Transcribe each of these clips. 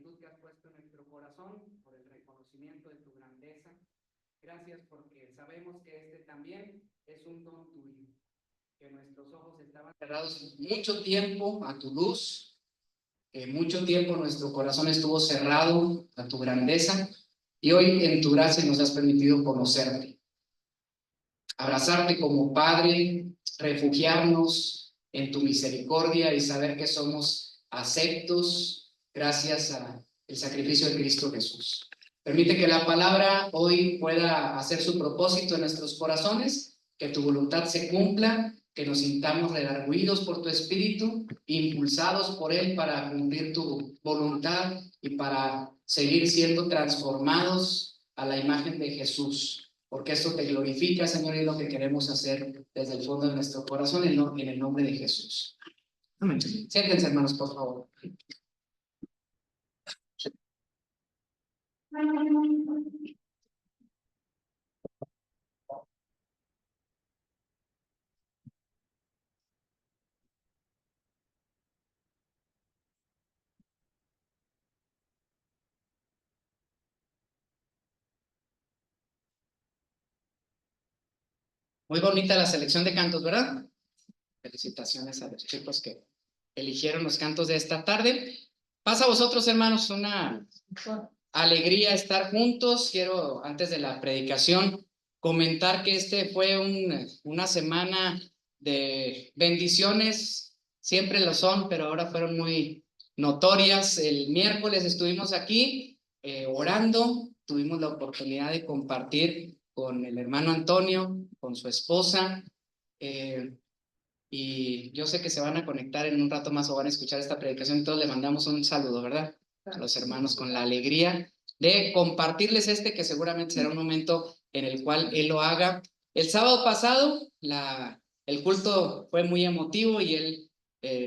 gratitud que has puesto en nuestro corazón, por el reconocimiento de tu grandeza. Gracias porque sabemos que este también es un don tuyo, que nuestros ojos estaban cerrados mucho tiempo a tu luz, que mucho tiempo nuestro corazón estuvo cerrado a tu grandeza, y hoy en tu gracia nos has permitido conocerte, abrazarte como Padre, refugiarnos en tu misericordia y saber que somos aceptos gracias al sacrificio de Cristo Jesús. Permite que la palabra hoy pueda hacer su propósito en nuestros corazones, que tu voluntad se cumpla, que nos sintamos redarguidos por tu Espíritu, impulsados por Él para cumplir tu voluntad y para seguir siendo transformados a la imagen de Jesús. Porque esto te glorifica, Señor, y es lo que queremos hacer desde el fondo de nuestro corazón en el nombre de Jesús. Amén. Siéntense, hermanos, por favor. Muy bonita la selección de cantos, ¿verdad? Felicitaciones a los chicos que eligieron los cantos de esta tarde. Pasa a vosotros, hermanos, una alegría estar juntos. Quiero, antes de la predicación, comentar que fue una semana de bendiciones. Siempre lo son, pero ahora fueron muy notorias. El miércoles estuvimos aquí orando. Tuvimos la oportunidad de compartir con el hermano Antonio, con su esposa. Y yo sé que se van a conectar en un rato más o van a escuchar esta predicación, entonces le mandamos un saludo, ¿verdad? A los hermanos con la alegría de compartirles que seguramente será un momento en el cual él lo haga. El sábado pasado el culto fue muy emotivo y él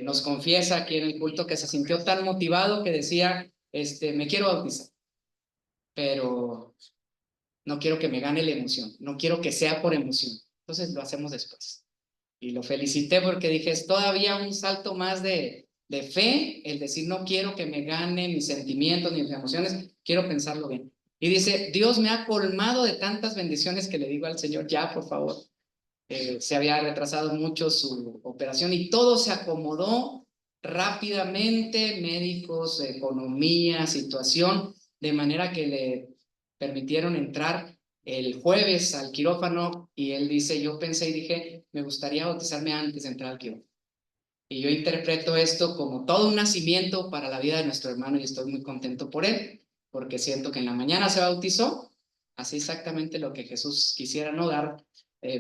nos confiesa aquí en el culto que se sintió tan motivado que decía, me quiero bautizar, pero no quiero que me gane la emoción, no quiero que sea por emoción, entonces lo hacemos después. Y lo felicité porque dije, es todavía un salto más de fe, el decir, no quiero que me gane mis sentimientos, mis emociones, quiero pensarlo bien. Y dice, Dios me ha colmado de tantas bendiciones que le digo al Señor, ya, por favor. Se había retrasado mucho su operación y todo se acomodó rápidamente, médicos, economía, situación, de manera que le permitieron entrar el jueves al quirófano y él dice, yo pensé y dije, me gustaría bautizarme antes de entrar al quirófano. Y yo interpreto esto como todo un nacimiento para la vida de nuestro hermano y estoy muy contento por él, porque siento que en la mañana se bautizó, así exactamente lo que Jesús quisiera, ¿no? Dar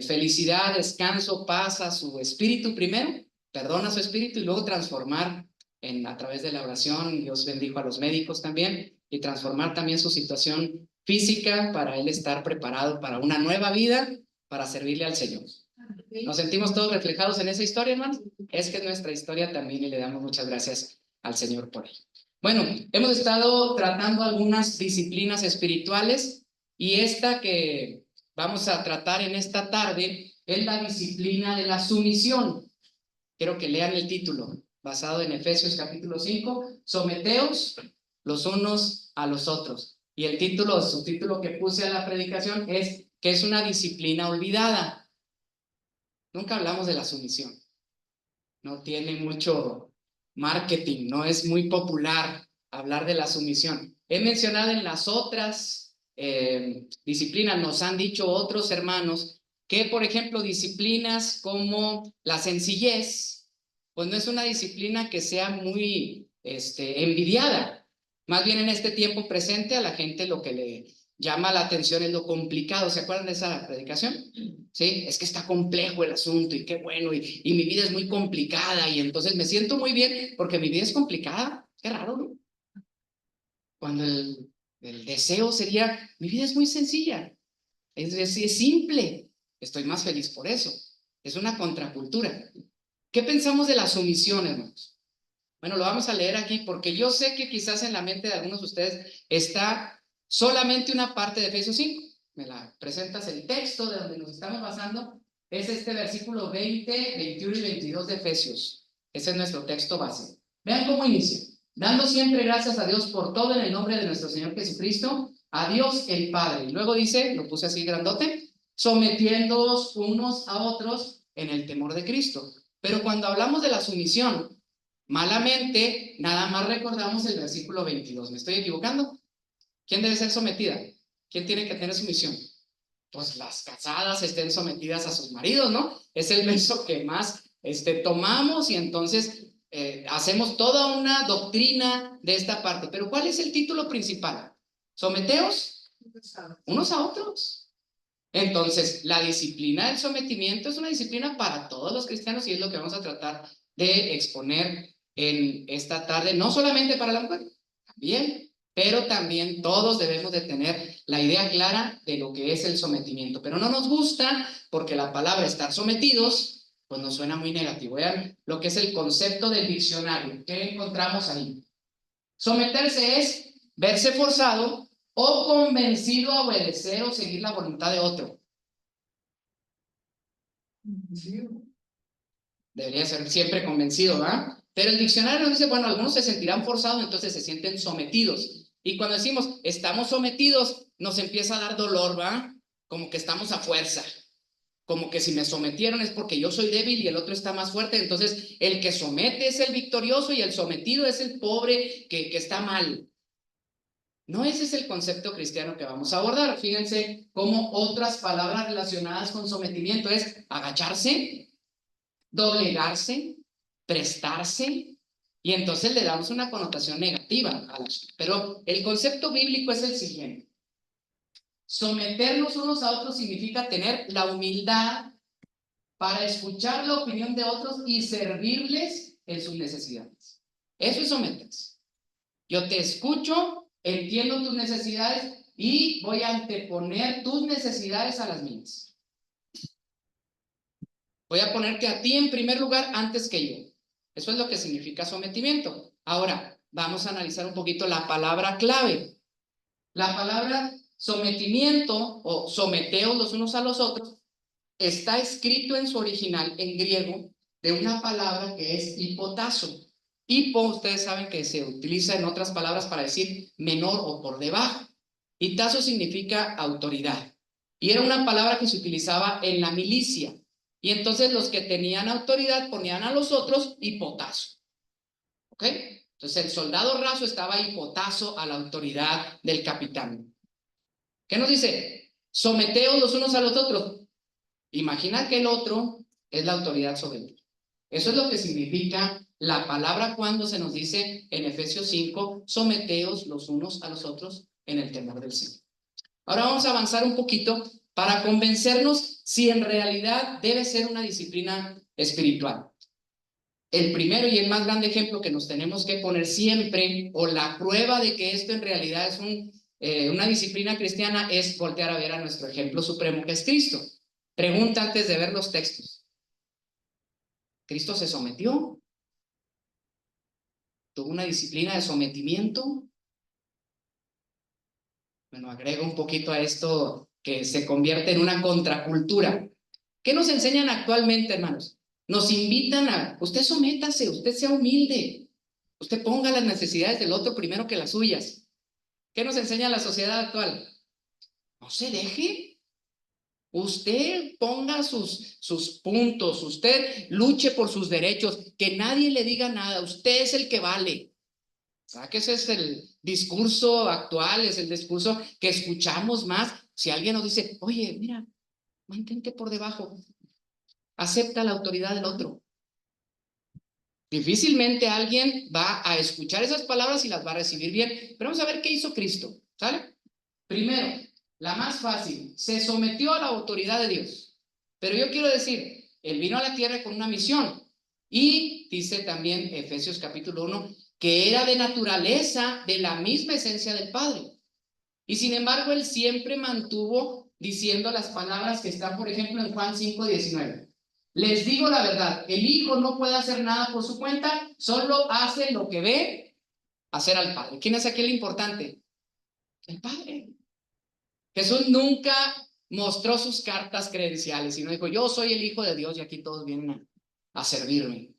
felicidad, descanso, paz a su espíritu primero, perdón a su espíritu y luego transformar a través de la oración. Dios bendijo a los médicos también y transformar también su situación física para él estar preparado para una nueva vida, para servirle al Señor. ¿Nos sentimos todos reflejados en esa historia, hermanos? Es que es nuestra historia también y le damos muchas gracias al Señor por ello. Bueno, hemos estado tratando algunas disciplinas espirituales y esta que vamos a tratar en esta tarde es la disciplina de la sumisión. Quiero que lean el título, basado en Efesios capítulo 5, someteos los unos a los otros. Y el subtítulo que puse a la predicación es que es una disciplina olvidada. Nunca hablamos de la sumisión. No tiene mucho marketing, no es muy popular hablar de la sumisión. He mencionado en las otras disciplinas, nos han dicho otros hermanos que, por ejemplo, disciplinas como la sencillez, pues no es una disciplina que sea muy envidiada. Más bien en este tiempo presente a la gente lo que le llama la atención es lo complicado. ¿Se acuerdan de esa predicación? Sí, es que está complejo el asunto y qué bueno, y mi vida es muy complicada y entonces me siento muy bien porque mi vida es complicada. Qué raro, ¿no? Cuando el deseo sería, mi vida es muy sencilla, es simple, estoy más feliz por eso. Es una contracultura. ¿Qué pensamos de la sumisión, hermanos? Bueno, lo vamos a leer aquí porque yo sé que quizás en la mente de algunos de ustedes está solamente una parte de Efesios 5. Me la presentas, el texto de donde nos estamos basando es este versículo 20, 21 y 22 de Efesios. Ese es nuestro texto base. Vean cómo inicia. dando siempre gracias a Dios por todo en el nombre de nuestro Señor Jesucristo, a Dios el Padre. Y luego dice, lo puse así grandote, sometiéndoos unos a otros en el temor de Cristo. Pero cuando hablamos de la sumisión, malamente, nada más recordamos el versículo 22. ¿Me estoy equivocando? ¿Quién debe ser sometida? ¿Quién tiene que tener sumisión? Pues las casadas estén sometidas a sus maridos, ¿no? Es el verso que más tomamos y entonces hacemos toda una doctrina de esta parte. Pero ¿cuál es el título principal? Someteos unos a otros. Entonces, la disciplina del sometimiento es una disciplina para todos los cristianos y es lo que vamos a tratar de exponer en esta tarde, no solamente para la mujer, también, pero también todos debemos de tener la idea clara de lo que es el sometimiento. Pero no nos gusta porque la palabra estar sometidos, pues nos suena muy negativo. Vean lo que es el concepto del diccionario. ¿Qué encontramos ahí? Someterse es verse forzado o convencido a obedecer o seguir la voluntad de otro. Debería ser siempre convencido, ¿verdad? Pero el diccionario nos dice, bueno, algunos se sentirán forzados, entonces se sienten sometidos. Y cuando decimos, estamos sometidos, nos empieza a dar dolor, ¿va? Como que estamos a fuerza. Como que si me sometieron es porque yo soy débil y el otro está más fuerte. Entonces, el que somete es el victorioso y el sometido es el pobre que está mal. No, ese es el concepto cristiano que vamos a abordar. Fíjense cómo otras palabras relacionadas con sometimiento es agacharse, doblegarse, prestarse, y entonces le damos una connotación negativa a las. Pero el concepto bíblico es el siguiente. Someternos unos a otros significa tener la humildad para escuchar la opinión de otros y servirles en sus necesidades. Eso es someterse. Yo te escucho, entiendo tus necesidades y voy a anteponer tus necesidades a las mías. Voy a ponerte a ti en primer lugar antes que yo. Eso es lo que significa sometimiento. Ahora, vamos a analizar un poquito la palabra clave. La palabra sometimiento o someteos los unos a los otros está escrito en su original en griego de una palabra que es hipotazo. Hipo, ustedes saben que se utiliza en otras palabras para decir menor o por debajo. Y tazo significa autoridad. Y era una palabra que se utilizaba en la milicia. Y entonces los que tenían autoridad ponían a los otros hipotazo. ¿Ok? Entonces el soldado raso estaba hipotazo a la autoridad del capitán. ¿Qué nos dice? Someteos los unos a los otros. Imagina que el otro es la autoridad sobre ti. Eso es lo que significa la palabra cuando se nos dice en Efesios 5, someteos los unos a los otros en el temor del Señor. Ahora vamos a avanzar un poquito para convencernos si en realidad debe ser una disciplina espiritual. El primero y el más grande ejemplo que nos tenemos que poner siempre, o la prueba de que esto en realidad es una disciplina cristiana, es voltear a ver a nuestro ejemplo supremo, que es Cristo. Pregunta antes de ver los textos. ¿Cristo se sometió? ¿Tuvo una disciplina de sometimiento? Bueno, agrego un poquito a esto que se convierte en una contracultura. ¿Qué nos enseñan actualmente, hermanos? Nos invitan a, usted sométase, usted sea humilde, usted ponga las necesidades del otro primero que las suyas. ¿Qué nos enseña la sociedad actual? No se deje. Usted ponga sus puntos, usted luche por sus derechos, que nadie le diga nada, usted es el que vale. ¿Sabes que ese es el discurso actual? Es el discurso que escuchamos más. Si alguien nos dice, oye, mira, mantente por debajo, acepta la autoridad del otro. Difícilmente alguien va a escuchar esas palabras y las va a recibir bien. Pero vamos a ver qué hizo Cristo, ¿sale? Primero, la más fácil, se sometió a la autoridad de Dios. Pero yo quiero decir, él vino a la tierra con una misión. Y dice también Efesios capítulo 1, que era de naturaleza de la misma esencia del Padre. Y sin embargo, él siempre mantuvo diciendo las palabras que están, por ejemplo, en Juan 5:19. Les digo la verdad, el Hijo no puede hacer nada por su cuenta, solo hace lo que ve hacer al Padre. ¿Quién es aquí el importante? El Padre. Jesús nunca mostró sus cartas credenciales, sino dijo, yo soy el Hijo de Dios y aquí todos vienen a servirme.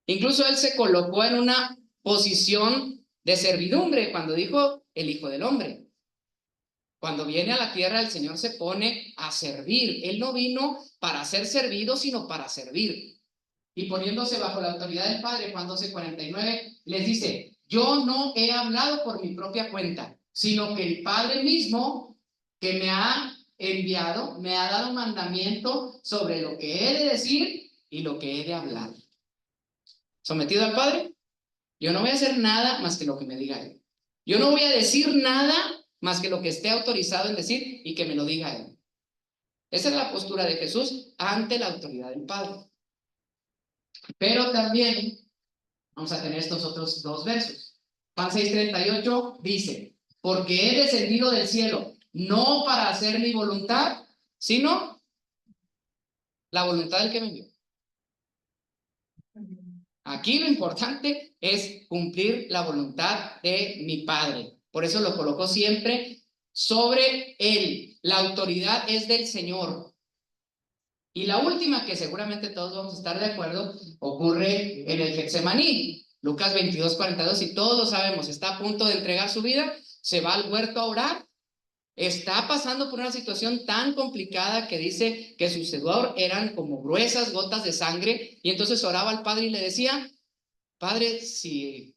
Incluso él se colocó en una posición de servidumbre cuando dijo el Hijo del Hombre. Cuando viene a la tierra, el Señor se pone a servir. Él no vino para ser servido, sino para servir. Y poniéndose bajo la autoridad del Padre, Juan 12:49, les dice: yo no he hablado por mi propia cuenta, sino que el Padre mismo que me ha enviado, me ha dado mandamiento sobre lo que he de decir y lo que he de hablar. ¿Sometido al Padre? Yo no voy a hacer nada más que lo que me diga Él. Yo no voy a decir nada más que lo que esté autorizado en decir y que me lo diga Él. Esa es la postura de Jesús ante la autoridad del Padre. Pero también vamos a tener estos otros dos versos. Juan 6:38 dice: porque he descendido del cielo, no para hacer mi voluntad, sino la voluntad del que me envió. Aquí lo importante es cumplir la voluntad de mi Padre. Por eso lo colocó siempre sobre Él. La autoridad es del Señor. Y la última, que seguramente todos vamos a estar de acuerdo, ocurre en el Getsemaní. Lucas 22:42, y todos lo sabemos, está a punto de entregar su vida, se va al huerto a orar, está pasando por una situación tan complicada que dice que su sudor eran como gruesas gotas de sangre, y entonces oraba al Padre y le decía: Padre, si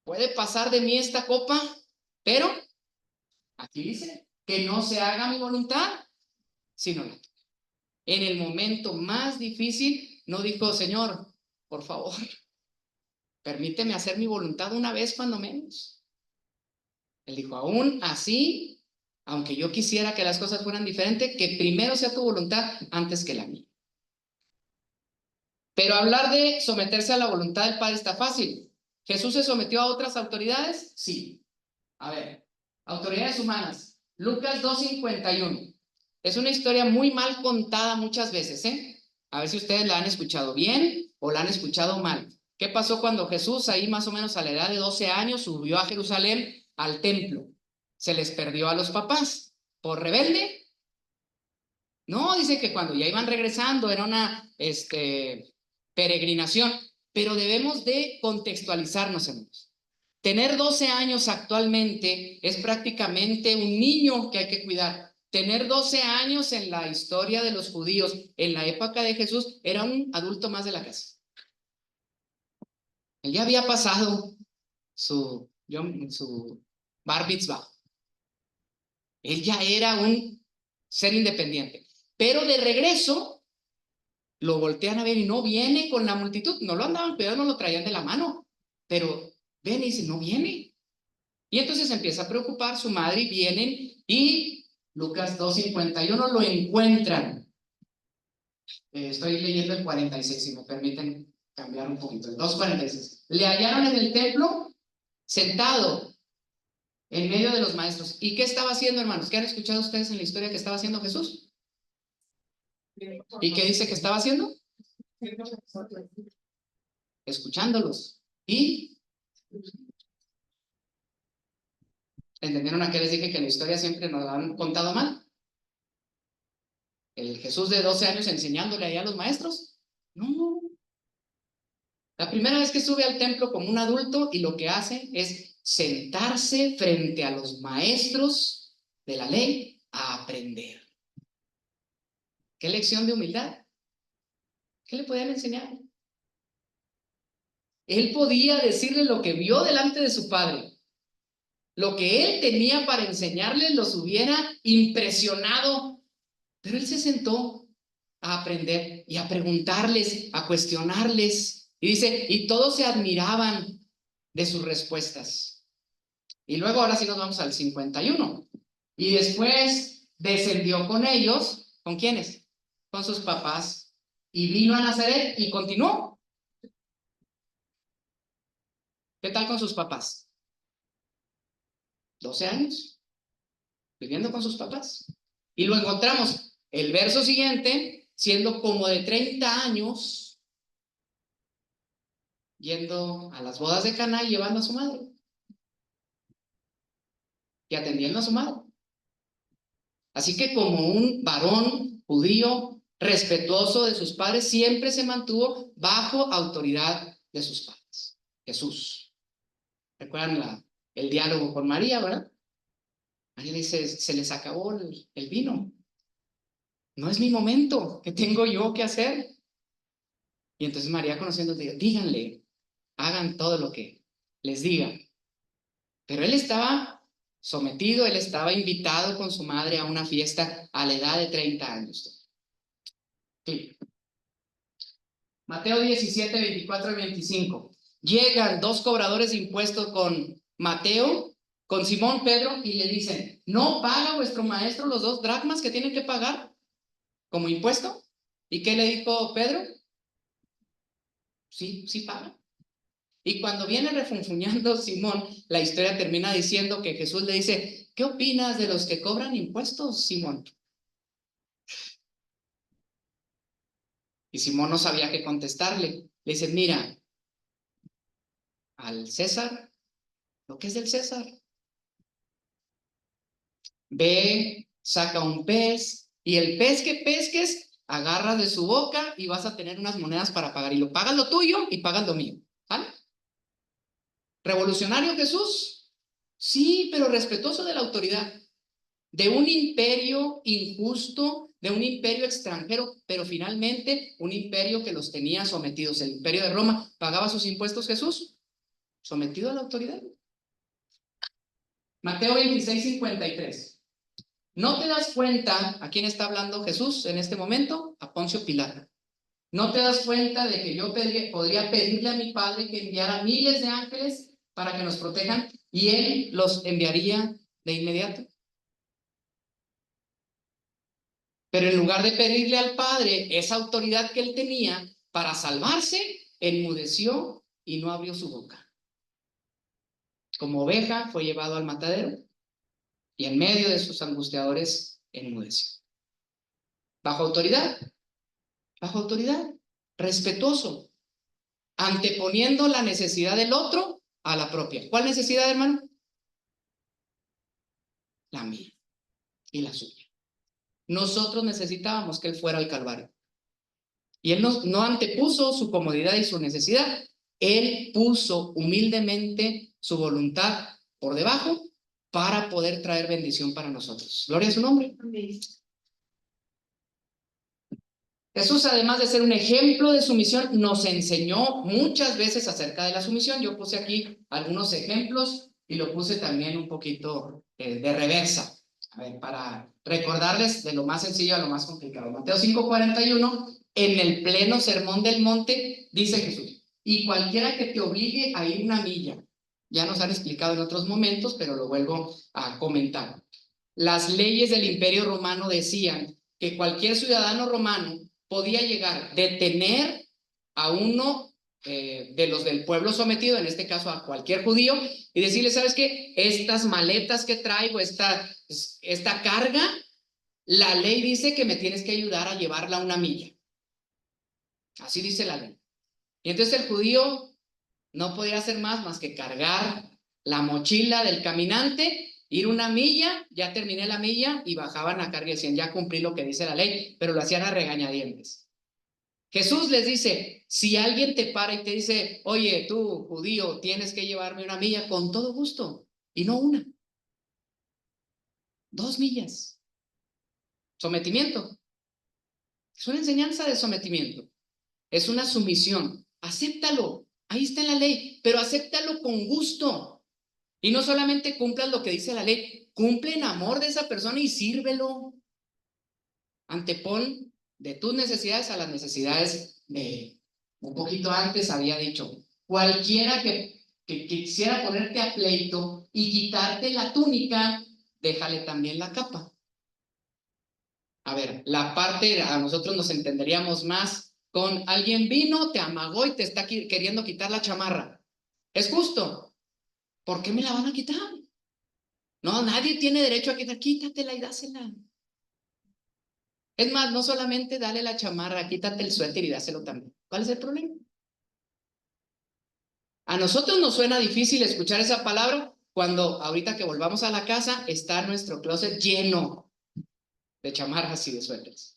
puede pasar de mí esta copa, pero aquí dice que no se haga mi voluntad, sino la tuya. En el momento más difícil, no dijo: Señor, por favor, permíteme hacer mi voluntad una vez cuando menos. Él dijo: aún así, aunque yo quisiera que las cosas fueran diferentes, que primero sea tu voluntad antes que la mía. Pero hablar de someterse a la voluntad del Padre está fácil. ¿Jesús se sometió a otras autoridades? Sí. A ver, autoridades humanas. Lucas 2:51. Es una historia muy mal contada muchas veces, ¿eh? A ver si ustedes la han escuchado bien o la han escuchado mal. ¿Qué pasó cuando Jesús, ahí más o menos a la edad de 12 años, subió a Jerusalén al templo? Se les perdió a los papás. ¿Por rebelde? No, dice que cuando ya iban regresando era una peregrinación, pero debemos de contextualizarnos, hermanos. Tener 12 años actualmente es prácticamente un niño que hay que cuidar. Tener 12 años en la historia de los judíos, en la época de Jesús, era un adulto más de la casa. Él ya había pasado su bar mitzvah. Él ya era un ser independiente. Pero de regreso, lo voltean a ver y no viene con la multitud. No lo andaban cuidando, no lo traían de la mano. Pero ven y dice: no viene. Y entonces empieza a preocupar su madre y vienen y Lucas 2:51 lo encuentran. Estoy leyendo el 46, si me permiten cambiar un poquito. El 2:46. Le hallaron en el templo sentado en medio de los maestros. ¿Y qué estaba haciendo, hermanos? ¿Qué han escuchado ustedes en la historia que estaba haciendo Jesús? ¿Y qué dice que estaba haciendo? Escuchándolos. ¿Y entendieron a qué les dije que la historia siempre nos la han contado mal? ¿El Jesús de 12 años enseñándole allá a los maestros? No. La primera vez que sube al templo como un adulto, y lo que hace es sentarse frente a los maestros de la ley a aprender. ¿Qué lección de humildad? ¿Qué le podían enseñar? Él podía decirle lo que vio delante de su padre. Lo que él tenía para enseñarles los hubiera impresionado. Pero él se sentó a aprender y a preguntarles, a cuestionarles. Y dice: y todos se admiraban de sus respuestas. Y luego ahora sí nos vamos al 51. Y después descendió con ellos. ¿Con quiénes? Con sus papás. Y vino a Nazaret y continuó. ¿Qué tal con sus papás? 12 años viviendo con sus papás. Y lo encontramos el verso siguiente siendo como de 30 años yendo a las bodas de Caná y llevando a su madre y atendiendo a su madre. Así que como un varón judío respetuoso de sus padres, siempre se mantuvo bajo autoridad de sus padres. Jesús. ¿Recuerdan el diálogo con María, verdad? María dice, se les acabó el vino. No es mi momento. ¿Qué tengo yo que hacer? Y entonces María, conociendo, díganle, hagan todo lo que les diga. Pero él estaba sometido, él estaba invitado con su madre a una fiesta a la edad de 30 años. Sí. Mateo 17, 24 y 25. Llegan dos cobradores de impuestos con Mateo, con Simón Pedro, y le dicen, ¿no paga vuestro maestro los 2 dracmas que tienen que pagar como impuesto? ¿Y qué le dijo Pedro? Sí, sí paga. Y cuando viene refunfuñando Simón, la historia termina diciendo que Jesús le dice, ¿qué opinas de los que cobran impuestos, Simón? Y Simón no sabía qué contestarle. Le dice, mira, al César, lo que es del César. Ve, saca un pez, y el pez que pesques, agarras de su boca y vas a tener unas monedas para pagar. Y lo pagas lo tuyo y pagas lo mío. ¿Vale? ¿Revolucionario Jesús? Sí, pero respetuoso de la autoridad. De un imperio injusto, de un imperio extranjero, pero finalmente un imperio que los tenía sometidos. El imperio de Roma pagaba sus impuestos Jesús, sometido a la autoridad. Mateo 26, 53. ¿No te das cuenta a quién está hablando Jesús en este momento? A Poncio Pilato. ¿No te das cuenta de que yo podría pedirle a mi Padre que enviara miles de ángeles para que nos protejan y Él los enviaría de inmediato? Pero en lugar de pedirle al Padre esa autoridad que Él tenía para salvarse, enmudeció y no abrió su boca. Como oveja fue llevado al matadero y en medio de sus angustiadores enmudeció. Bajo autoridad, respetuoso, anteponiendo la necesidad del otro a la propia. ¿Cuál necesidad, hermano? La mía y la suya. Nosotros necesitábamos que Él fuera al Calvario. Y Él no antepuso su comodidad y su necesidad. Él puso humildemente su voluntad por debajo para poder traer bendición para nosotros. Gloria a su nombre. Amén. Jesús, además de ser un ejemplo de sumisión, nos enseñó muchas veces acerca de la sumisión. Yo puse aquí algunos ejemplos y lo puse también un poquito de reversa. A ver, para recordarles de lo más sencillo a lo más complicado. Mateo 5:41, en el pleno sermón del monte, dice Jesús, y cualquiera que te obligue a ir una milla. Ya nos han explicado en otros momentos, pero lo vuelvo a comentar. Las leyes del Imperio Romano decían que cualquier ciudadano romano podía llegar, detener a uno de los del pueblo sometido, en este caso a cualquier judío, y decirle, ¿sabes qué? Estas maletas que traigo, esta carga, la ley dice que me tienes que ayudar a llevarla una milla. Así dice la ley. Y entonces el judío no podía hacer más que cargar la mochila del caminante, ir una milla, ya terminé la milla, y bajaban a carga y decían, ya cumplí lo que dice la ley, pero lo hacían a regañadientes. Jesús les dice, si alguien te para y te dice, oye, tú, judío, tienes que llevarme una milla, con todo gusto, y no una, 2 millas. Sometimiento. Es una enseñanza de sometimiento. Es una sumisión. Acéptalo. Ahí está en la ley, pero acéptalo con gusto. Y no solamente cumplas lo que dice la ley, cumple en amor de esa persona y sírvelo. Antepon de tus necesidades a las necesidades de él. Un poquito antes había dicho, cualquiera que quisiera ponerte a pleito y quitarte la túnica, déjale también la capa. A ver, la parte, a nosotros nos entenderíamos más con alguien vino, te amagó y te está queriendo quitar la chamarra. ¿Es justo? ¿Por qué me la van a quitar? No, nadie tiene derecho a quítatela y dásela. Es más, no solamente dale la chamarra, quítate el suéter y dáselo también. ¿Cuál es el problema? A nosotros nos suena difícil escuchar esa palabra cuando ahorita que volvamos a la casa está nuestro closet lleno de chamarras y de suéteres.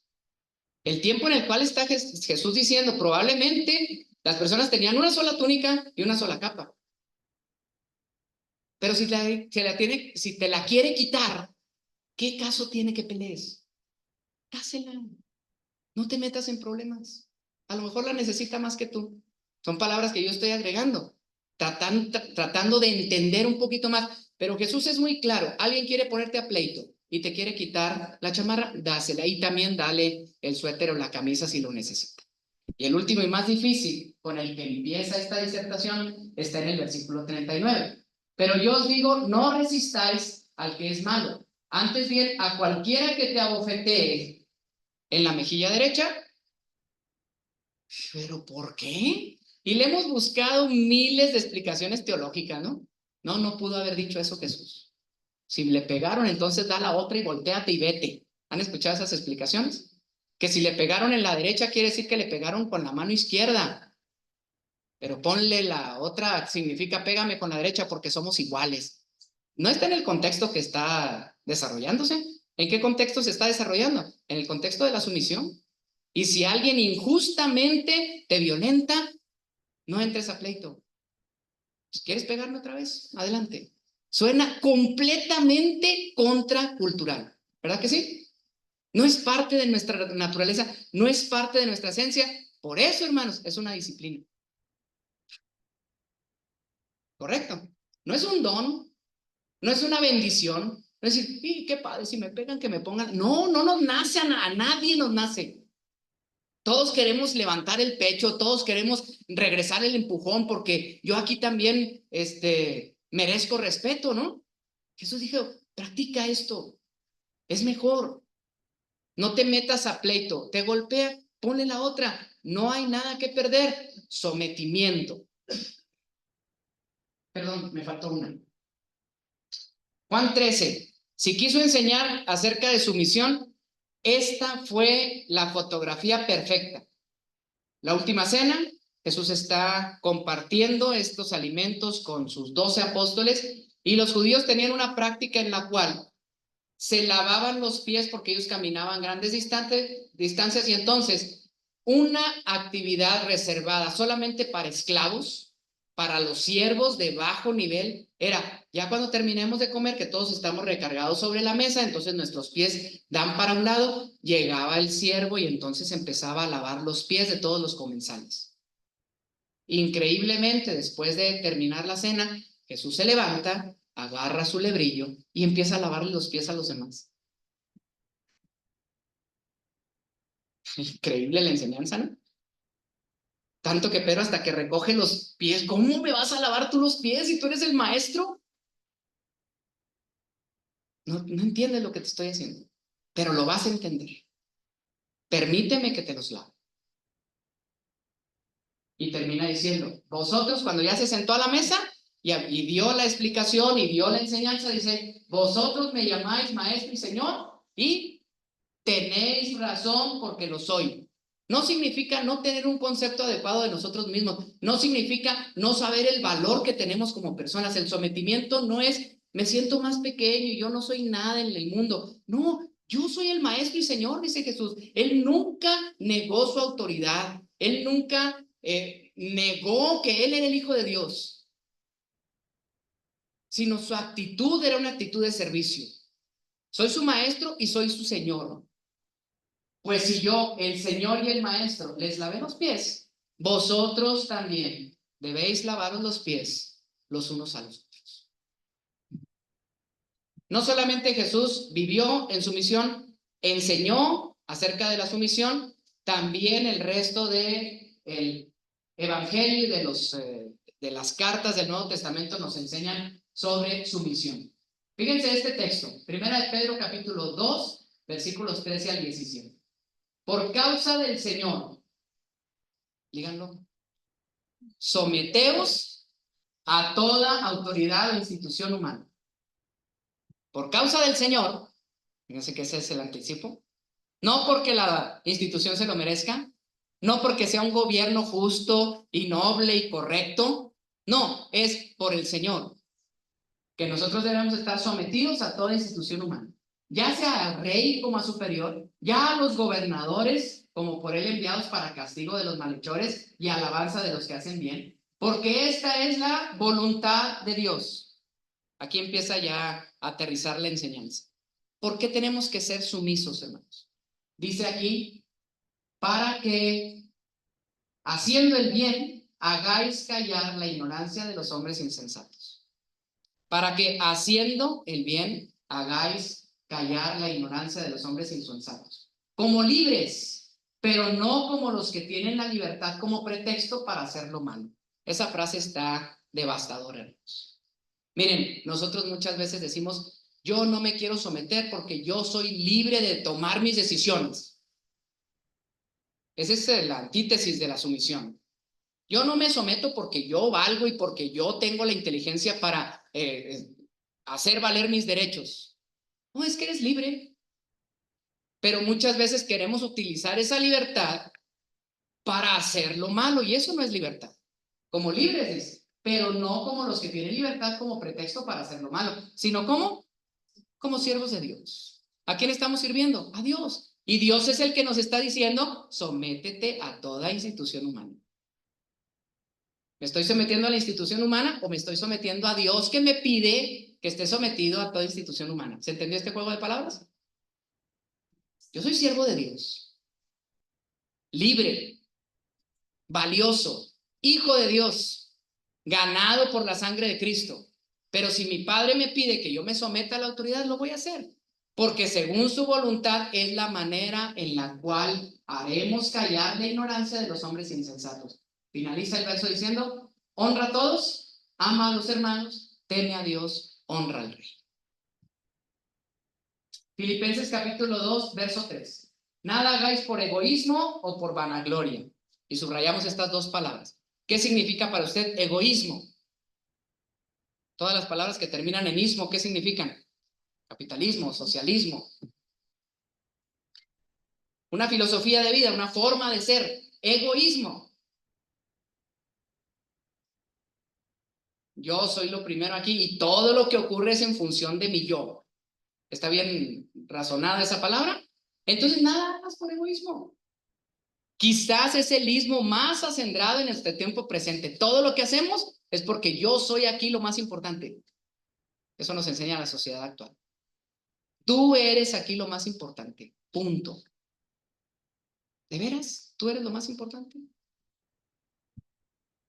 El tiempo en el cual está Jesús diciendo, probablemente Las personas tenían una sola túnica y una sola capa. Pero si te la quiere quitar, ¿qué caso tiene que pelees? Dásela. No te metas en problemas. A lo mejor la necesita más que tú. Son palabras que yo estoy agregando, tratando de entender un poquito más. Pero Jesús es muy claro. Alguien quiere ponerte a pleito y te quiere quitar la chamarra, dásela. Y también dale el suéter o la camisa si lo necesita. Y el último y más difícil con el que empieza esta disertación está en el versículo 39. Pero yo os digo, no resistáis al que es malo. Antes bien, a cualquiera que te abofetee en la mejilla derecha. ¿Pero por qué? Y le hemos buscado miles de explicaciones teológicas, ¿no? No pudo haber dicho eso Jesús. Si le pegaron, entonces da la otra y volteate y vete. ¿Han escuchado esas explicaciones? Que si le pegaron en la derecha quiere decir que le pegaron con la mano izquierda. Pero ponle la otra, significa pégame con la derecha porque somos iguales. No está en el contexto que está desarrollándose. ¿En qué contexto se está desarrollando? En el contexto de la sumisión. Y si alguien injustamente te violenta, no entres a pleito. ¿Quieres pegarme otra vez? Adelante. Suena completamente contracultural, ¿verdad que sí? No es parte de nuestra naturaleza, no es parte de nuestra esencia. Por eso, hermanos, es una disciplina. ¿Correcto? No es un don, no es una bendición. No es decir, qué padre, si me pegan, que me pongan. No nos nace, a nadie nos nace. Todos queremos levantar el pecho, todos queremos regresar el empujón, porque yo aquí también merezco respeto, ¿no? Jesús dijo, practica esto, es mejor. No te metas a pleito, te golpea, ponle la otra. No hay nada que perder. Sometimiento. Perdón, me faltó una. Juan 13. Si quiso enseñar acerca de su misión, esta fue la fotografía perfecta. La última cena, Jesús está compartiendo estos alimentos con sus 12 apóstoles y los judíos tenían una práctica en la cual se lavaban los pies porque ellos caminaban grandes distancias y entonces una actividad reservada solamente para esclavos, para los siervos de bajo nivel, era ya cuando terminemos de comer, que todos estamos recargados sobre la mesa, entonces nuestros pies dan para un lado, llegaba el siervo y entonces empezaba a lavar los pies de todos los comensales. Increíblemente, después de terminar la cena, Jesús se levanta, agarra su lebrillo y empieza a lavarle los pies a los demás. Increíble la enseñanza, ¿no? Tanto que Pedro hasta que recoge los pies, ¿cómo me vas a lavar tú los pies si tú eres el maestro? No entiendes lo que te estoy haciendo, pero lo vas a entender. Permíteme que te los lave. Y termina diciendo, vosotros cuando ya se sentó a la mesa y dio la explicación y dio la enseñanza, dice, vosotros me llamáis maestro y señor y tenéis razón porque lo soy. No significa no tener un concepto adecuado de nosotros mismos. No significa no saber el valor que tenemos como personas. El sometimiento no es, me siento más pequeño y yo no soy nada en el mundo. No, yo soy el maestro y señor, dice Jesús. Él nunca negó su autoridad. Él nunca negó que él era el Hijo de Dios. Sino su actitud era una actitud de servicio. Soy su maestro y soy su señor. Pues si yo, el Señor y el Maestro, les lavé los pies, vosotros también debéis lavaros los pies los unos a los otros. No solamente Jesús vivió en su misión, enseñó acerca de la sumisión, también el resto del Evangelio y de las cartas del Nuevo Testamento nos enseñan sobre su misión. Fíjense este texto, 1 de Pedro capítulo 2, versículos 13 al 17. Por causa del Señor, díganlo, someteos a toda autoridad o institución humana. Por causa del Señor, fíjense que ese es el anticipo, no porque la institución se lo merezca, no porque sea un gobierno justo y noble y correcto, no, es por el Señor, que nosotros debemos estar sometidos a toda institución humana, ya sea al rey como a superior, ya a los gobernadores como por él enviados para castigo de los malhechores y alabanza de los que hacen bien, porque esta es la voluntad de Dios. Aquí empieza ya a aterrizar la enseñanza. ¿Por qué tenemos que ser sumisos, hermanos? Dice aquí, para que haciendo el bien hagáis callar la ignorancia de los hombres insensatos. Para que haciendo el bien hagáis callar la ignorancia de los hombres insensatos. Como libres, pero no como los que tienen la libertad como pretexto para hacer lo malo. Esa frase está devastadora, hermanos. Miren, nosotros muchas veces decimos, yo no me quiero someter porque yo soy libre de tomar mis decisiones. Esa es la antítesis de la sumisión. Yo no me someto porque yo valgo y porque yo tengo la inteligencia para hacer valer mis derechos. No, es que eres libre. Pero muchas veces queremos utilizar esa libertad para hacer lo malo y eso no es libertad. Como libres, pero no como los que tienen libertad como pretexto para hacer lo malo, sino como siervos de Dios. ¿A quién estamos sirviendo? A Dios. Y Dios es el que nos está diciendo, sométete a toda institución humana. ¿Me estoy sometiendo a la institución humana o me estoy sometiendo a Dios que me pide que esté sometido a toda institución humana? ¿Se entendió este juego de palabras? Yo soy siervo de Dios, libre, valioso, hijo de Dios, ganado por la sangre de Cristo. Pero si mi Padre me pide que yo me someta a la autoridad, lo voy a hacer. Porque según su voluntad es la manera en la cual haremos callar la ignorancia de los hombres insensatos. Finaliza el verso diciendo, honra a todos, ama a los hermanos, teme a Dios, honra al rey. Filipenses capítulo 2, verso 3. Nada hagáis por egoísmo o por vanagloria. Y subrayamos estas dos palabras. ¿Qué significa para usted egoísmo? Todas las palabras que terminan en ismo, ¿qué significan? Capitalismo, socialismo. Una filosofía de vida, una forma de ser. Egoísmo. Yo soy lo primero aquí y todo lo que ocurre es en función de mi yo. ¿Está bien razonada esa palabra? Entonces nada más por egoísmo. Quizás es el ismo más acendrado en este tiempo presente. Todo lo que hacemos es porque yo soy aquí lo más importante. Eso nos enseña la sociedad actual. Tú eres aquí lo más importante. Punto. ¿De veras? ¿Tú eres lo más importante?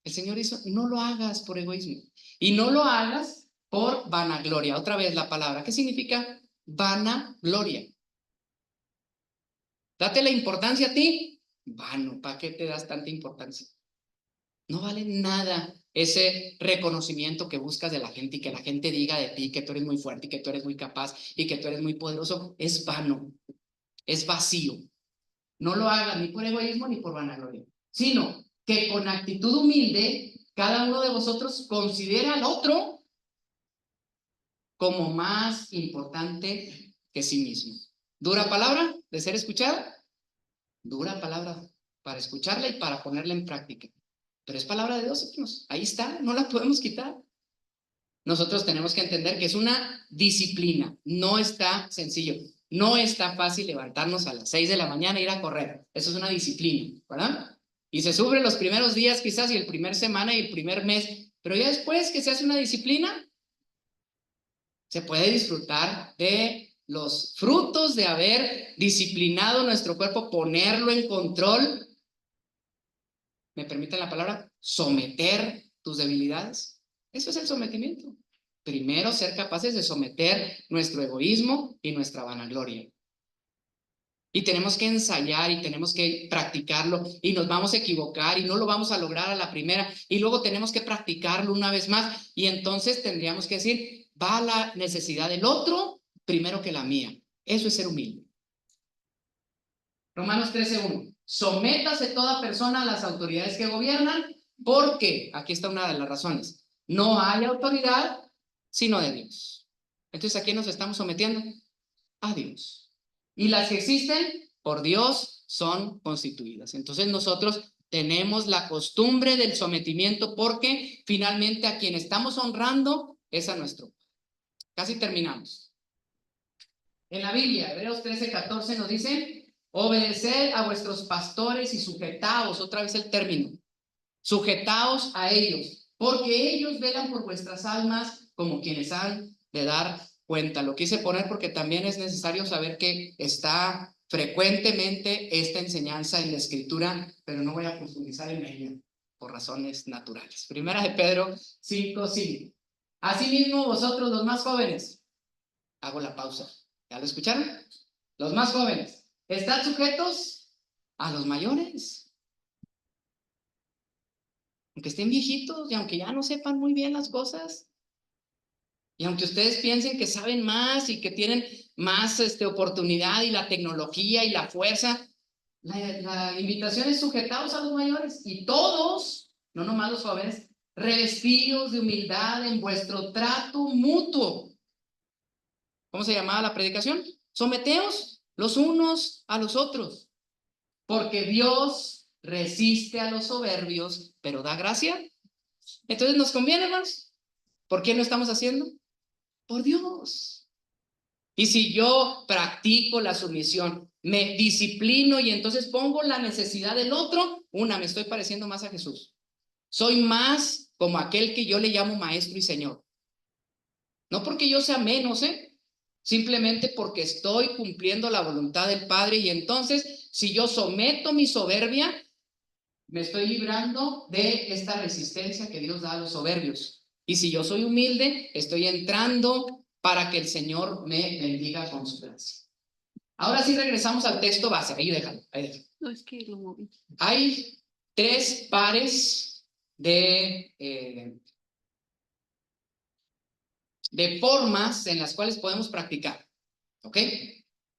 El Señor dice, no lo hagas por egoísmo. Y no lo hagas por vanagloria. Otra vez la palabra. ¿Qué significa vanagloria? Date la importancia a ti. Vano, ¿para qué te das tanta importancia? No vale nada ese reconocimiento que buscas de la gente y que la gente diga de ti que tú eres muy fuerte y que tú eres muy capaz y que tú eres muy poderoso. Es vano, es vacío. No lo hagas ni por egoísmo ni por vanagloria, sino que con actitud humilde cada uno de vosotros considera al otro como más importante que sí mismo. ¿Dura palabra de ser escuchada? Dura palabra para escucharla y para ponerla en práctica. Pero es palabra de Dios, hermanos. Ahí está, no la podemos quitar. Nosotros tenemos que entender que es una disciplina. No está sencillo. No está fácil levantarnos a las 6 de la mañana e ir a correr. Eso es una disciplina, ¿verdad? Y se sufre los primeros días quizás y el primer semana y el primer mes. Pero ya después que se hace una disciplina, se puede disfrutar de los frutos de haber disciplinado nuestro cuerpo, ponerlo en control. ¿Me permiten la palabra? Someter tus debilidades. Eso es el sometimiento. Primero, ser capaces de someter nuestro egoísmo y nuestra vanagloria. Y tenemos que ensayar y tenemos que practicarlo y nos vamos a equivocar y no lo vamos a lograr a la primera y luego tenemos que practicarlo una vez más y entonces tendríamos que decir, va la necesidad del otro primero que la mía. Eso es ser humilde. Romanos 13:1. Sométase toda persona a las autoridades que gobiernan, porque, aquí está una de las razones, no hay autoridad sino de Dios. Entonces, ¿a quién nos estamos sometiendo? A Dios. Y las que existen por Dios son constituidas. Entonces, nosotros tenemos la costumbre del sometimiento porque finalmente a quien estamos honrando es a nuestro. Casi terminamos. En la Biblia, Hebreos 13:14 nos dice, Obedeced a vuestros pastores y sujetaos, otra vez el término, sujetaos a ellos, porque ellos velan por vuestras almas como quienes han de dar cuenta. Lo quise poner porque también es necesario saber que está frecuentemente esta enseñanza en la Escritura, pero no voy a profundizar en ella por razones naturales. Primera de Pedro 5:5. Asimismo, vosotros los más jóvenes, hago la pausa. ¿Ya lo escucharon? Los más jóvenes, están sujetos a los mayores. Aunque estén viejitos y aunque ya no sepan muy bien las cosas, y aunque ustedes piensen que saben más y que tienen más oportunidad y la tecnología y la fuerza, la invitación es sujetados a los mayores y todos, no nomás los jóvenes, revestidos de humildad en vuestro trato mutuo. ¿Cómo se llamaba la predicación? Someteos los unos a los otros, porque Dios resiste a los soberbios, pero da gracia. Entonces nos conviene, hermanos. ¿Por qué lo estamos haciendo? Por Dios. Y si yo practico la sumisión, me disciplino y entonces pongo la necesidad del otro, me estoy pareciendo más a Jesús. Soy más como aquel que yo le llamo maestro y señor. No porque yo sea menos, simplemente porque estoy cumpliendo la voluntad del Padre y entonces si yo someto mi soberbia, me estoy librando de esta resistencia que Dios da a los soberbios. Y si yo soy humilde, estoy entrando para que el Señor me bendiga con su gracia. Ahora sí regresamos al texto base. Ahí déjalo, ahí déjalo. No, es que lo moví. Hay 3 pares de formas en las cuales podemos practicar. ¿Ok?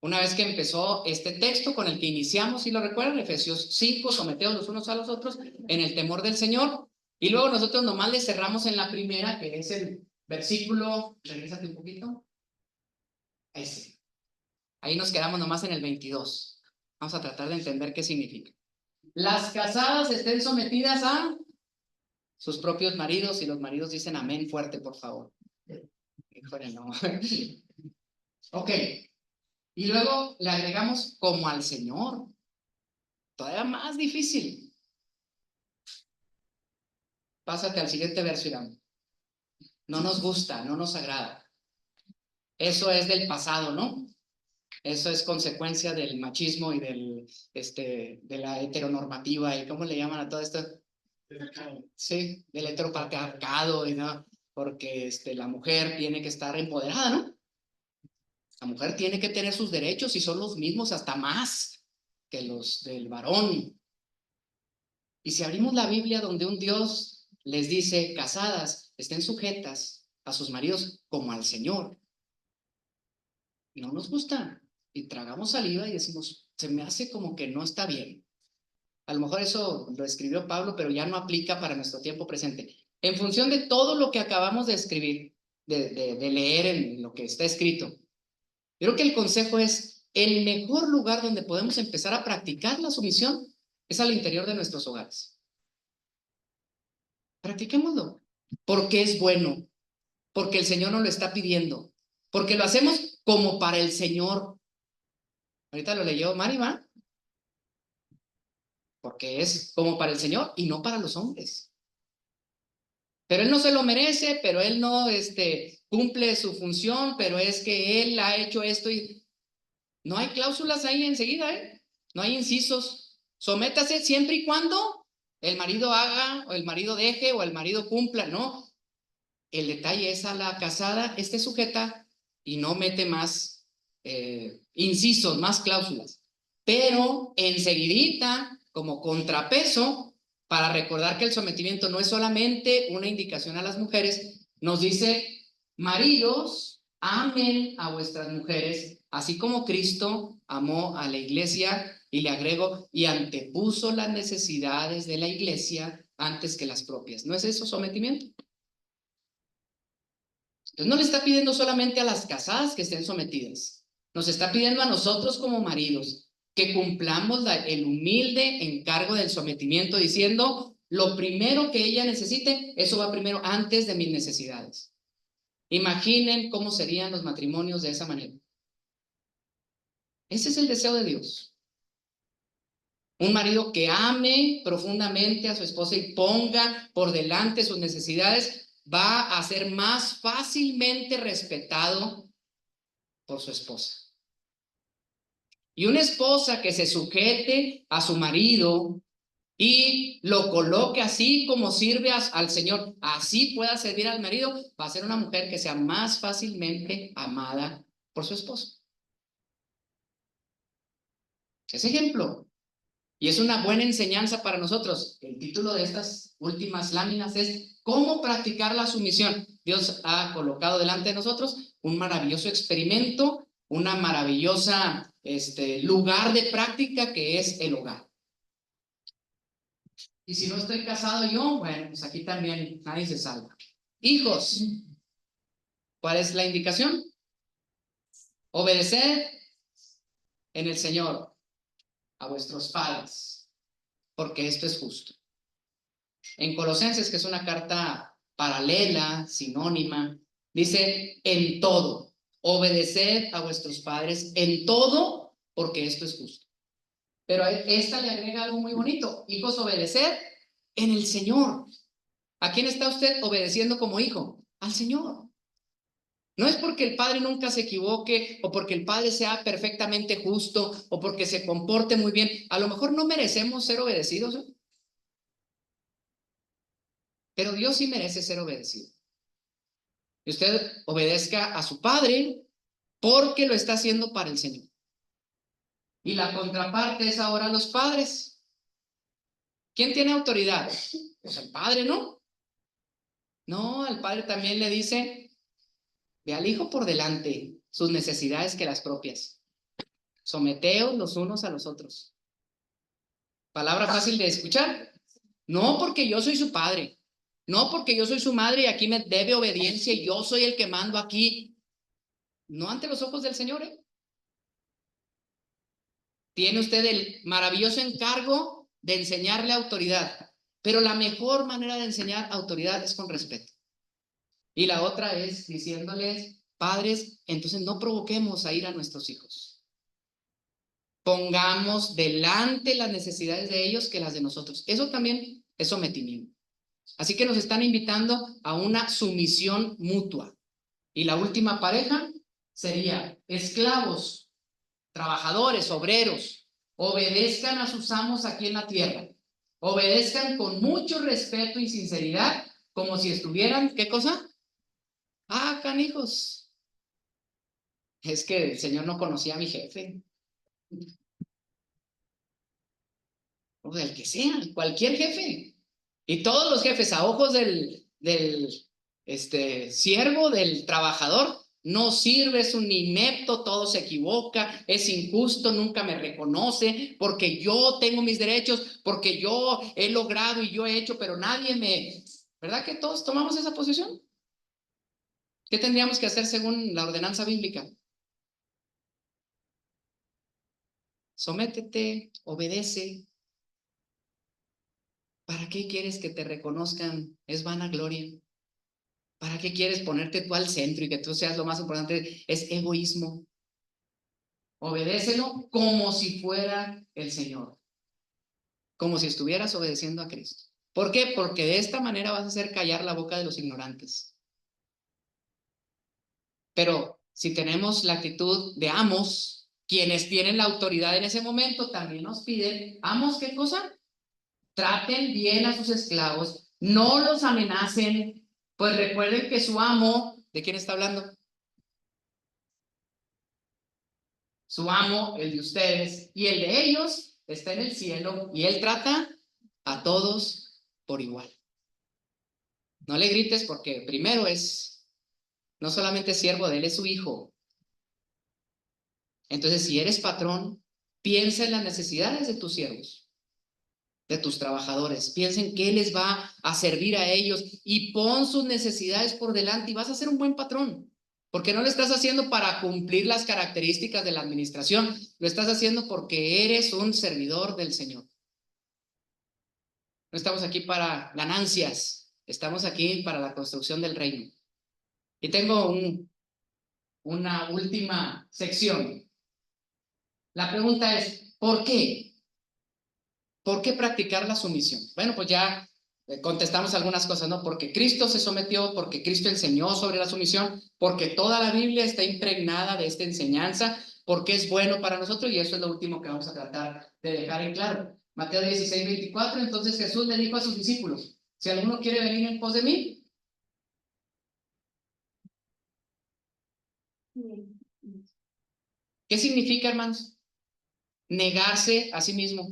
Una vez que empezó este texto con el que iniciamos, si lo recuerdan, Efesios 5, someteos los unos a los otros en el temor del Señor. Y luego nosotros nomás le cerramos en la primera, que es el versículo, regrésate un poquito. Ese. Ahí nos quedamos nomás en el 22. Vamos a tratar de entender qué significa. Las casadas estén sometidas a sus propios maridos y los maridos dicen amén fuerte, por favor. Híjole, no. Ok. Y luego le agregamos como al Señor. Todavía más difícil. Pásate al siguiente verso, Irán. No nos gusta, no nos agrada. Eso es del pasado, ¿no? Eso es consecuencia del machismo y de la heteronormativa y ¿cómo le llaman a todo esto? Sí, del heteropatriarcado y no, porque la mujer tiene que estar empoderada, ¿no? La mujer tiene que tener sus derechos y son los mismos hasta más que los del varón. Y si abrimos la Biblia donde un Dios les dice, casadas, estén sujetas a sus maridos como al Señor, no nos gusta y tragamos saliva y decimos, se me hace como que no está bien. A lo mejor eso lo escribió Pablo, pero ya no aplica para nuestro tiempo presente. En función de todo lo que acabamos de escribir, de leer en lo que está escrito, creo que el consejo es, el mejor lugar donde podemos empezar a practicar la sumisión es al interior de nuestros hogares. Practiquémoslo, porque es bueno, porque el Señor nos lo está pidiendo, porque lo hacemos como para el Señor. Ahorita lo leyó Mari, ¿va? Porque es como para el Señor y no para los hombres. Pero Él no se lo merece, pero Él no cumple su función, pero es que Él ha hecho esto y no hay cláusulas ahí enseguida, no hay incisos. Sométase siempre y cuando el marido haga, o el marido deje, o el marido cumpla, ¿no? El detalle es a la casada, esté sujeta y no mete más incisos, más cláusulas. Pero enseguidita, como contrapeso, para recordar que el sometimiento no es solamente una indicación a las mujeres, nos dice, maridos, amen a vuestras mujeres, así como Cristo amó a la iglesia, y le agrego, y antepuso las necesidades de la iglesia antes que las propias. ¿No es eso sometimiento? Entonces no le está pidiendo solamente a las casadas que estén sometidas, nos está pidiendo a nosotros como maridos que cumplamos el humilde encargo del sometimiento diciendo, lo primero que ella necesite, eso va primero antes de mis necesidades. Imaginen cómo serían los matrimonios de esa manera. Ese es el deseo de Dios. Un marido que ame profundamente a su esposa y ponga por delante sus necesidades va a ser más fácilmente respetado por su esposa. Y una esposa que se sujete a su marido y lo coloque así como sirve al Señor, así pueda servir al marido, va a ser una mujer que sea más fácilmente amada por su esposo. Ese ejemplo. Y es una buena enseñanza para nosotros. El título de estas últimas láminas es ¿Cómo practicar la sumisión? Dios ha colocado delante de nosotros un maravilloso experimento, una maravillosa lugar de práctica que es el hogar. Y si no estoy casado yo, bueno, pues aquí también nadie se salva. Hijos, ¿cuál es la indicación? Obedecer en el Señor a vuestros padres, porque esto es justo. En Colosenses, que es una carta paralela, sinónima, dice en todo, obedeced a vuestros padres en todo, porque esto es justo. Pero esta le agrega algo muy bonito, hijos, obedeced en el Señor. ¿A quién está usted obedeciendo como hijo? Al Señor. No es porque el padre nunca se equivoque o porque el padre sea perfectamente justo o porque se comporte muy bien. A lo mejor no merecemos ser obedecidos, ¿eh? Pero Dios sí merece ser obedecido. Y usted obedezca a su padre porque lo está haciendo para el Señor. Y la contraparte es ahora los padres. ¿Quién tiene autoridad? Pues el padre, ¿no? No, al padre también le dice, ve al hijo por delante, sus necesidades que las propias. Someteos los unos a los otros. Palabra fácil de escuchar. No porque yo soy su padre, no porque yo soy su madre y aquí me debe obediencia y yo soy el que mando aquí. No ante los ojos del Señor, ¿eh? Tiene usted el maravilloso encargo de enseñarle autoridad, pero la mejor manera de enseñar autoridad es con respeto. Y la otra es diciéndoles, padres, entonces no provoquemos a ir a nuestros hijos. Pongamos delante las necesidades de ellos que las de nosotros. Eso también es sometimiento. Así que nos están invitando a una sumisión mutua. Y la última pareja sería esclavos, trabajadores, obreros, obedezcan a sus amos aquí en la tierra. Obedezcan con mucho respeto y sinceridad, como si estuvieran, ¿qué cosa? Ah, canijos. Es que el Señor no conocía a mi jefe. O del que sea, cualquier jefe. Y todos los jefes a ojos del siervo, del trabajador, no sirve, es un inepto, todo se equivoca, es injusto, nunca me reconoce, porque yo tengo mis derechos, porque yo he logrado y yo he hecho, pero nadie me... ¿Verdad que todos tomamos esa posición? ¿Qué tendríamos que hacer según la ordenanza bíblica? Sométete, obedece. ¿Para qué quieres que te reconozcan? Es vanagloria. ¿Para qué quieres ponerte tú al centro y que tú seas lo más importante? Es egoísmo. Obedécelo como si fuera el Señor, como si estuvieras obedeciendo a Cristo. ¿Por qué? Porque de esta manera vas a hacer callar la boca de los ignorantes. Pero si tenemos la actitud de amos, quienes tienen la autoridad en ese momento también nos piden, amos, ¿qué cosa? Traten bien a sus esclavos, no los amenacen, pues recuerden que su amo, ¿de quién está hablando? Su amo, el de ustedes y el de ellos, está en el cielo y él trata a todos por igual. No le grites porque primero es, no solamente siervo de él, es su hijo. Entonces, si eres patrón, piensa en las necesidades de tus siervos, de tus trabajadores. Piensa en qué les va a servir a ellos y pon sus necesidades por delante y vas a ser un buen patrón. Porque no lo estás haciendo para cumplir las características de la administración, lo estás haciendo porque eres un servidor del Señor. No estamos aquí para ganancias, estamos aquí para la construcción del reino. Y tengo una última sección. La pregunta es, ¿por qué? ¿Por qué practicar la sumisión? Bueno, pues ya contestamos algunas cosas, ¿no? Porque Cristo se sometió, porque Cristo enseñó sobre la sumisión, porque toda la Biblia está impregnada de esta enseñanza, porque es bueno para nosotros, y eso es lo último que vamos a tratar de dejar en claro. Mateo 16:24, entonces Jesús le dijo a sus discípulos, si alguno quiere venir en pos de mí. ¿Qué significa, hermanos? Negarse a sí mismo.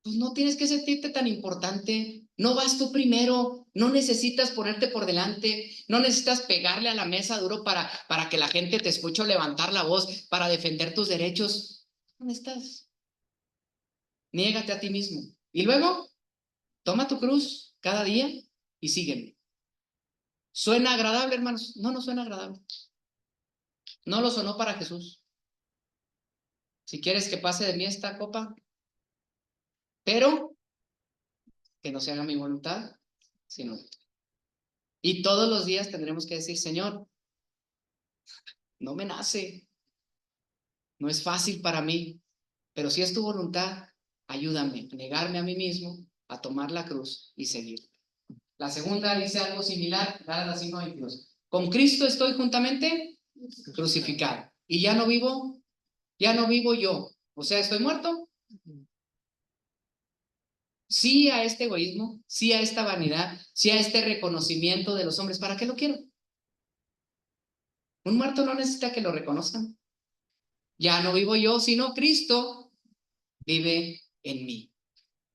Pues no tienes que sentirte tan importante, no vas tú primero, no necesitas ponerte por delante, no necesitas pegarle a la mesa duro para que la gente te escuche o levantar la voz para defender tus derechos. ¿Dónde estás? Niégate a ti mismo. Y luego, toma tu cruz cada día y sígueme. ¿Suena agradable, hermanos? No, no suena agradable. No lo sonó para Jesús. Si quieres que pase de mí esta copa, pero que no se haga mi voluntad, sino. Y todos los días tendremos que decir, Señor, no me nace, no es fácil para mí, pero si es tu voluntad, ayúdame a negarme a mí mismo, a tomar la cruz y seguir. La segunda dice algo similar, Gálatas 5:22. Con Cristo estoy juntamente crucificado. Y ya no vivo yo. O sea, estoy muerto. Sí a este egoísmo, sí a esta vanidad, sí a este reconocimiento de los hombres. ¿Para qué lo quiero? Un muerto no necesita que lo reconozcan. Ya no vivo yo, sino Cristo vive en mí.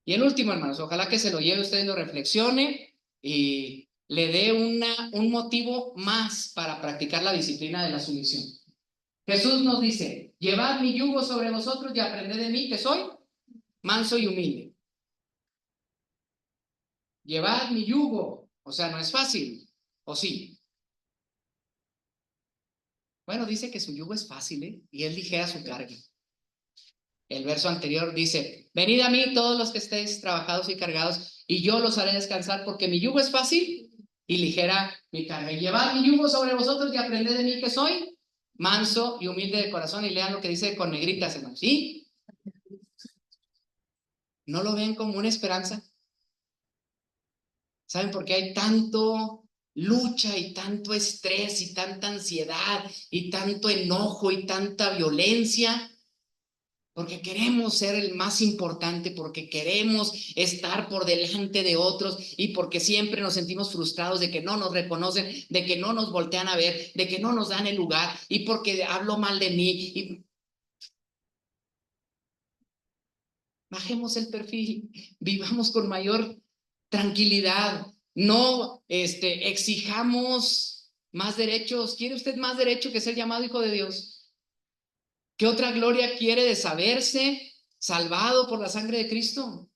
Y el último, hermanos, ojalá que se lo lleve usted y lo reflexione y le dé un motivo más para practicar la disciplina de la sumisión. Jesús nos dice, llevad mi yugo sobre vosotros y aprended de mí, que soy manso y humilde. Llevad mi yugo, o sea, no es fácil, ¿o sí? Bueno, dice que su yugo es fácil, ¿eh? Y es ligera su carga. El verso anterior dice, venid a mí todos los que estéis trabajados y cargados, y yo los haré descansar, porque mi yugo es fácil y ligera mi carga. Y llevad mi yugo sobre vosotros y aprended de mí, que soy manso y humilde de corazón. Y lean lo que dice con negritas, hermanos. ¿Sí? ¿No lo ven como una esperanza? ¿Saben por qué hay tanto lucha y tanto estrés y tanta ansiedad y tanto enojo y tanta violencia? Porque queremos ser el más importante, porque queremos estar por delante de otros y porque siempre nos sentimos frustrados de que no nos reconocen, de que no nos voltean a ver, de que no nos dan el lugar y porque hablo mal de mí. Y bajemos el perfil, vivamos con mayor tranquilidad, no exijamos más derechos. ¿Quiere usted más derecho que ser llamado hijo de Dios? ¿Qué otra gloria quiere de saberse salvado por la sangre de Cristo?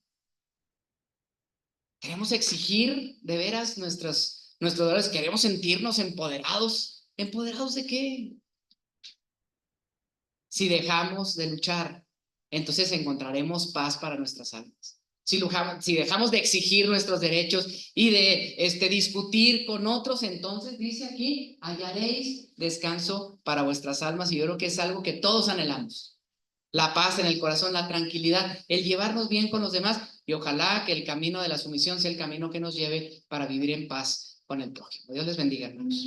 Queremos exigir de veras nuestros dolores, queremos sentirnos empoderados. ¿Empoderados de qué? Si dejamos de luchar, entonces encontraremos paz para nuestras almas. Si dejamos de exigir nuestros derechos y de discutir con otros, entonces dice aquí, hallaréis descanso para vuestras almas. Y yo creo que es algo que todos anhelamos. La paz en el corazón, la tranquilidad, el llevarnos bien con los demás, y ojalá que el camino de la sumisión sea el camino que nos lleve para vivir en paz con el prójimo. Dios les bendiga, hermanos.